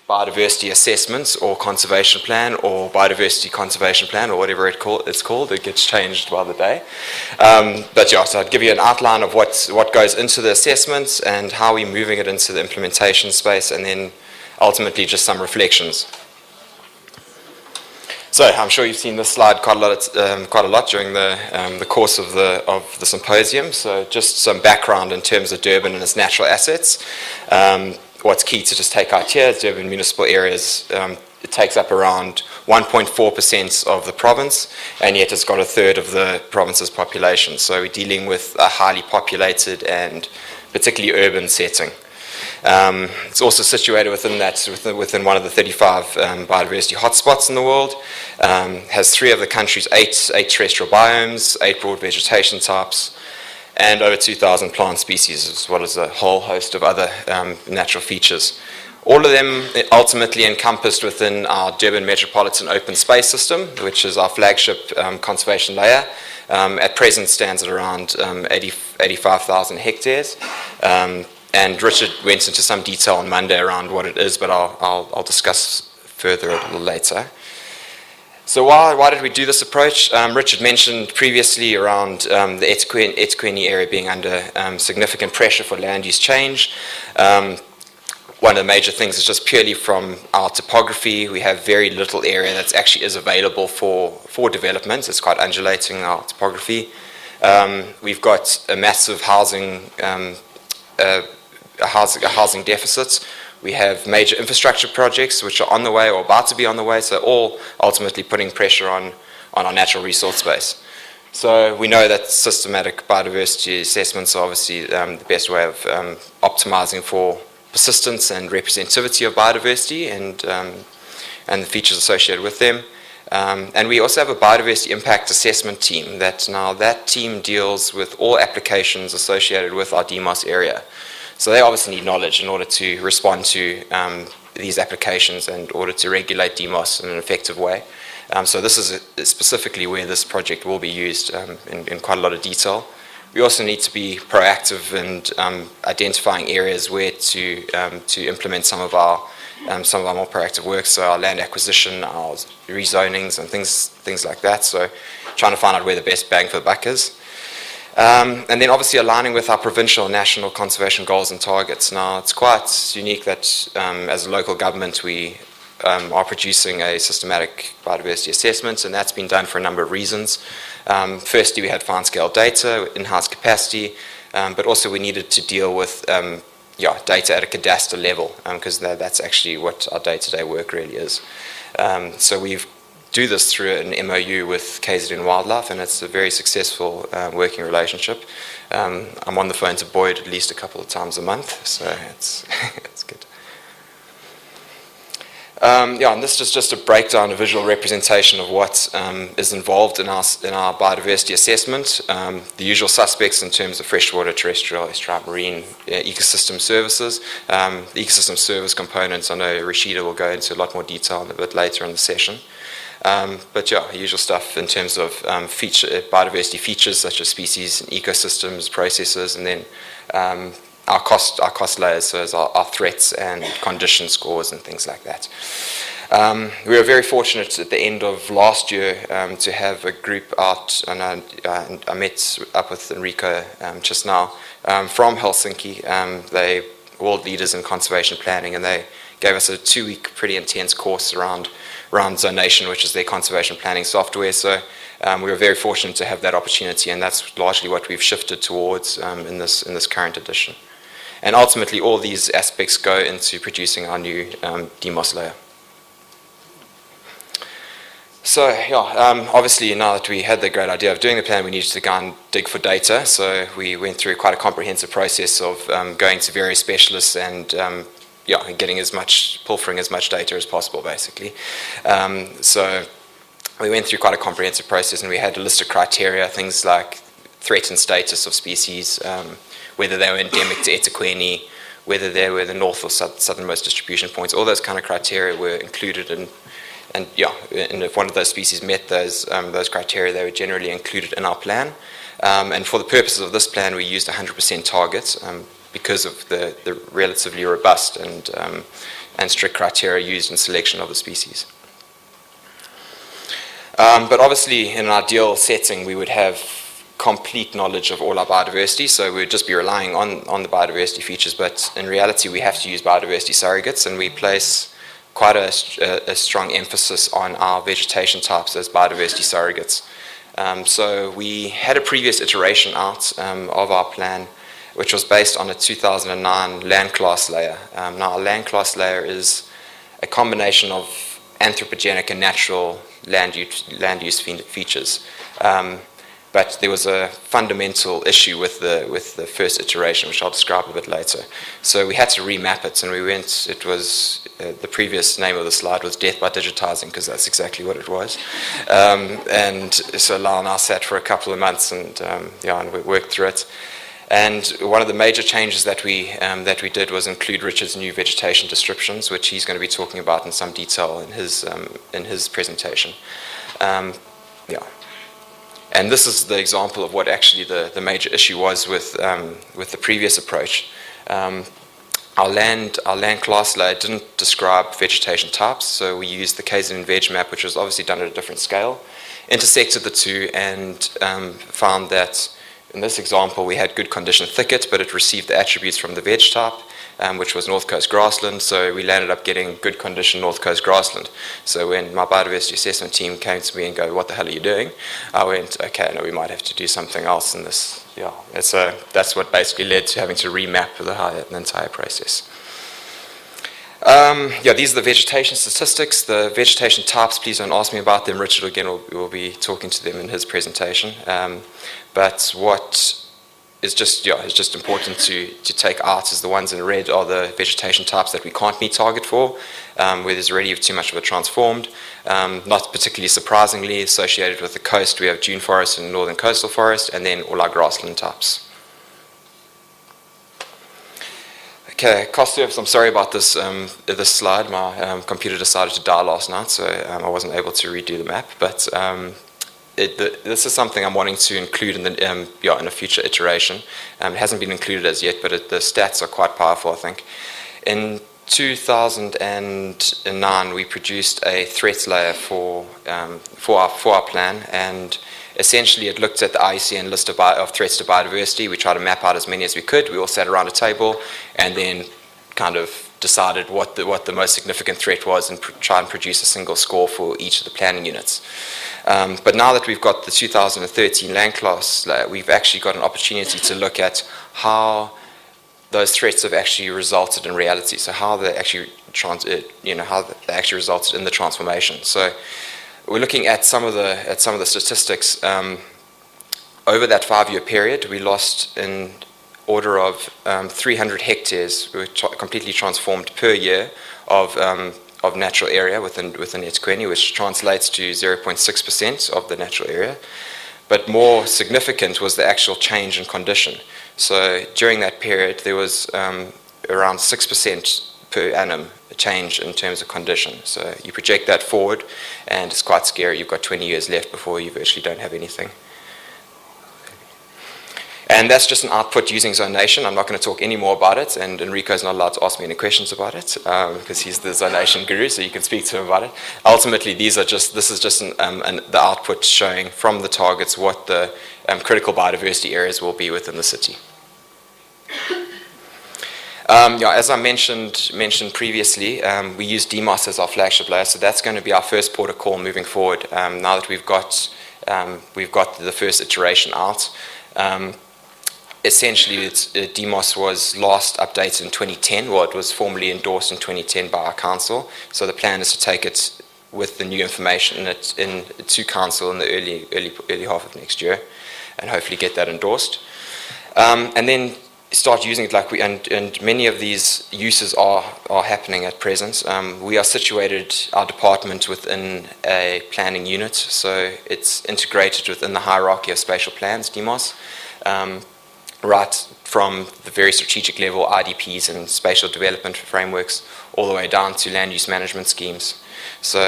biodiversity assessment or conservation plan or biodiversity conservation plan or whatever it's called. It gets changed by the day. But yeah, so I'd give you an outline of what goes into the assessment and how we're moving it into the implementation space, and then ultimately just some reflections. So I'm sure you've seen this slide quite a lot during the course of the symposium. So just some background in terms of Durban and its natural assets. What's key to just take out here is Durban municipal areas. It takes up around 1.4% of the province, and yet it's got a third of the province's population. So we're dealing with a highly populated and particularly urban setting. It's also situated within one of the 35 biodiversity hotspots in the world. Has 3 of the country's 8 terrestrial biomes, 8 broad vegetation types, and over 2,000 plant species, as well as a whole host of other natural features. All of them ultimately encompassed within our Durban Metropolitan Open Space System, which is our flagship conservation layer. At present stands at around 85,000 hectares. And Richard went into some detail on Monday around what it is, but I'll discuss further a little later. So why did we do this approach? Richard mentioned previously around the eThekwini area being under significant pressure for land use change. One of the major things is just purely from our topography. We have very little area that actually is available for development. It's quite undulating, our topography. We've got a massive housing deficit. We have major infrastructure projects which are on the way or about to be on the way, so all ultimately putting pressure on our natural resource space. So we know that systematic biodiversity assessments are obviously the best way of optimizing for persistence and representativity of biodiversity and the features associated with them. And we also have a biodiversity impact assessment team that team deals with all applications associated with our DMOS area. So they obviously need knowledge in order to respond to these applications and in order to regulate DMOS in an effective way. So this is specifically where this project will be used in quite a lot of detail. We also need to be proactive and identifying areas where to implement some of our more proactive work, so our land acquisition, our rezonings and things like that. So trying to find out where the best bang for the buck is. And then obviously aligning with our provincial and national conservation goals and targets. Now, it's quite unique that as a local government we are producing a systematic biodiversity assessment, and that's been done for a number of reasons. Firstly, we had fine-scale data, in-house capacity, but also we needed to deal with data at a cadastre level, because that's actually what our day-to-day work really is. So we've do this through an MOU with KZN Wildlife, and it's a very successful working relationship. I'm on the phone to Boyd at least a couple of times a month, so it's good. And this is just a breakdown, a visual representation of what is involved in our biodiversity assessment. The usual suspects in terms of freshwater, terrestrial, estuarine, marine, ecosystem services. The ecosystem service components, I know Rashida will go into a lot more detail a bit later in the session. But yeah, usual stuff in terms of biodiversity features such as species, and ecosystems, processes, and then our cost layers, so as our threats and condition scores and things like that. We were very fortunate at the end of last year to have a group out, and I met up with Enrico just now from Helsinki. They world leaders in conservation planning, and they gave us a 2-week pretty intense course around Zonation, which is their conservation planning software. So we were very fortunate to have that opportunity, and that's largely what we've shifted towards in this current edition. And ultimately, all these aspects go into producing our new DMOS layer. So obviously now that we had the great idea of doing the plan, we needed to go and dig for data. So we went through quite a comprehensive process of going to various specialists and getting pilfering as much data as possible, basically. So we went through quite a comprehensive process, and we had a list of criteria, things like threatened status of species, whether they were endemic to eThekwini, whether they were the north or southernmost distribution points. All those kind of criteria were included and if one of those species met those criteria, they were generally included in our plan. And for the purposes of this plan, we used 100% targets because of the relatively robust and and strict criteria used in selection of the species. But obviously, in an ideal setting, we would have complete knowledge of all our biodiversity, so we would just be relying on the biodiversity features, but in reality, we have to use biodiversity surrogates, and we place quite a strong emphasis on our vegetation types as biodiversity surrogates. So we had a previous iteration out of our plan, which was based on a 2009 land class layer. Now, a land class layer is a combination of anthropogenic and natural land use features. But there was a fundamental issue with the first iteration, which I'll describe a bit later. So we had to remap it, and it was, the previous name of the slide was Death by Digitizing, because that's exactly what it was. And so Lyle and I sat for a couple of months, and we worked through it. And one of the major changes that we did was include Richard's new vegetation descriptions, which he's going to be talking about in some detail in his presentation. And this is the example of what actually the major issue was with the previous approach. Our land class layer didn't describe vegetation types, so we used the KZN Veg map, which was obviously done at a different scale, intersected the two, and found that in this example we had good condition thicket, but it received the attributes from the veg type, which was North Coast grassland, so we landed up getting good condition North Coast grassland. So when my biodiversity assessment team came to me and go, "What the hell are you doing?" I went, "Okay, no, we might have to do something else in this." That's what basically led to having to remap the entire process. These are the vegetation statistics. The vegetation types, please don't ask me about them. Richard, again, will be talking to them in his presentation. But what is just important to take out is the ones in red are the vegetation types that we can't meet target for, where there's already too much of a transformed. Not particularly surprisingly, associated with the coast, we have dune forest and northern coastal forest, and then all our grassland types. Okay, cost service. I'm sorry about this this slide. My computer decided to die last night, so I wasn't able to redo the map. But this is something I'm wanting to include in a future iteration. It hasn't been included as yet, but the stats are quite powerful, I think. In 2009, we produced a threat layer for our plan, and essentially it looked at the IUCN list of threats to biodiversity. We tried to map out as many as we could. We all sat around a table and then kind of decided what the most significant threat was and try and produce a single score for each of the planning units. But now that we've got the 2013 land class layer, we've actually got an opportunity to look at how those threats have actually resulted in reality. So how they actually resulted in the transformation. So we're looking at some of the statistics. Over that 5-year period, we lost in order of 300 hectares, we were completely transformed per year of natural area within eThekwini, which translates to 0.6% of the natural area. But more significant was the actual change in condition. So during that period, there was around 6% per annum change in terms of condition. So you project that forward, and it's quite scary. You've got 20 years left before you virtually don't have anything. And that's just an output using Zonation. I'm not going to talk any more about it, and Enrico's not allowed to ask me any questions about it because he's the Zonation guru, so you can speak to him about it. Ultimately, this is just the output showing from the targets what the critical biodiversity areas will be within the city. As I mentioned previously, we use DMOS as our flagship layer, so that's going to be our first port of call moving forward. Now that we've got the first iteration out. Essentially, DMOS was last updated in 2010. Well, it was formally endorsed in 2010 by our council. So the plan is to take it with the new information to council in the early half of next year, and hopefully get that endorsed. And then start using it and many of these uses are happening at present. We are situated, our department, within a planning unit, so it's integrated within the hierarchy of spatial plans, DMOS. Right from the very strategic level, IDPs and spatial development frameworks, all the way down to land use management schemes. So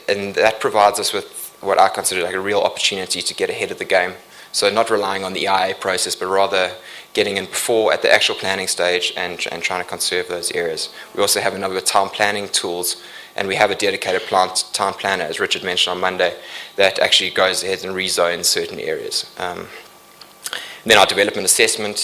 and that provides us with what I consider like a real opportunity to get ahead of the game. So not relying on the EIA process, but rather getting in before at the actual planning stage and trying to conserve those areas. We also have a number of town planning tools, and we have a dedicated town planner, as Richard mentioned on Monday, that actually goes ahead and rezones certain areas. Then our development assessment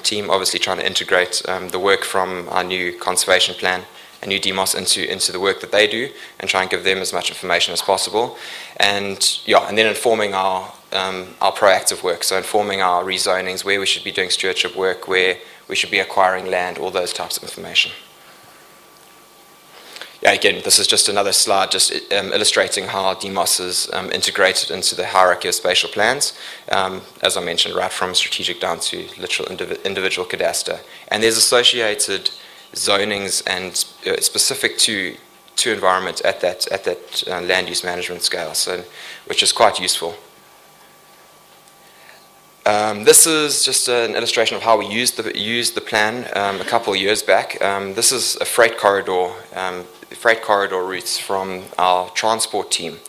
team, obviously trying to integrate the work from our new conservation plan and new DMOS into the work that they do, and try and give them as much information as possible. And then informing our proactive work, so informing our rezonings, where we should be doing stewardship work, where we should be acquiring land, all those types of information. Yeah, again, this is just another slide just illustrating how DMOS is integrated into the hierarchy of spatial plans, as I mentioned, right from strategic down to literal individual cadastre. And there's associated zonings and specific to environment at that land use management scale, so which is quite useful. This is just an illustration of how we used the plan a couple of years back. This is a freight corridor routes from our transport team.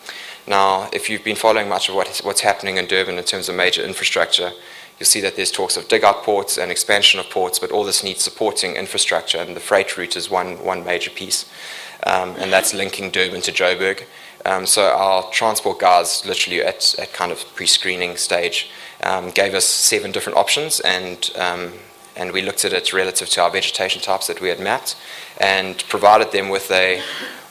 Now, if you've been following much of what's happening in Durban in terms of major infrastructure, you'll see that there's talks of dig-out ports and expansion of ports, but all this needs supporting infrastructure, and the freight route is one major piece, and that's linking Durban to Joburg. So our transport guys, literally at kind of pre-screening stage, gave us 7 different options, and we looked at it relative to our vegetation types that we had mapped, and provided them with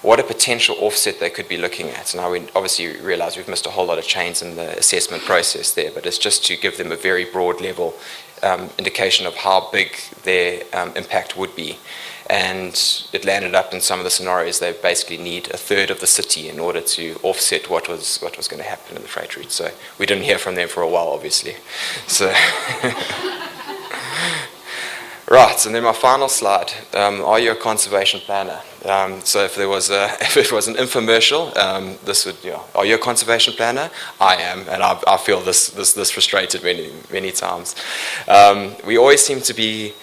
what a potential offset they could be looking at. Now, we obviously realize we've missed a whole lot of chains in the assessment process there, but it's just to give them a very broad level indication of how big their impact would be. And it landed up in some of the scenarios they basically need a third of the city in order to offset what was going to happen in the freight route. So we didn't hear from them for a while, obviously. So right, and then my final slide. Are you a conservation planner? So if it was an infomercial, this would, are you a conservation planner? I am, and I feel this frustrated many times. We always seem to be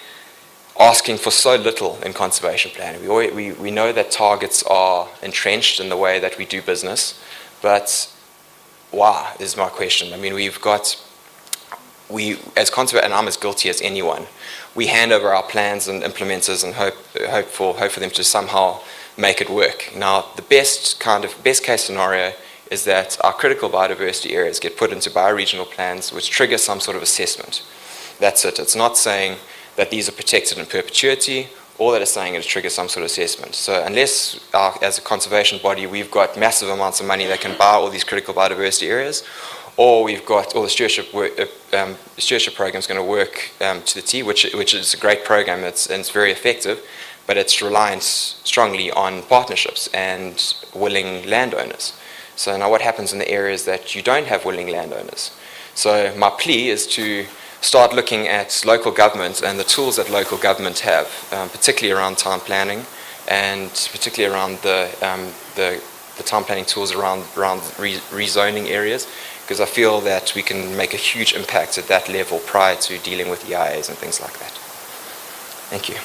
asking for so little in conservation planning. We know that targets are entrenched in the way that we do business, but why is my question. I mean, as conservators, and I'm as guilty as anyone, we hand over our plans and implementers and hope for them to somehow make it work. Now, the best case scenario is that our critical biodiversity areas get put into bioregional plans which trigger some sort of assessment. That's it. It's not saying that these are protected in perpetuity. All that is saying is trigger some sort of assessment. So unless, as a conservation body, we've got massive amounts of money that can buy all these critical biodiversity areas, or we've got all the stewardship program is going to work to the T, which is a great program, and it's very effective, but it's reliant strongly on partnerships and willing landowners. So now what happens in the areas that you don't have willing landowners? So my plea is to start looking at local government and the tools that local government have, particularly around town planning, and particularly around the town planning tools around rezoning areas, because I feel that we can make a huge impact at that level prior to dealing with EIAs and things like that. Thank you.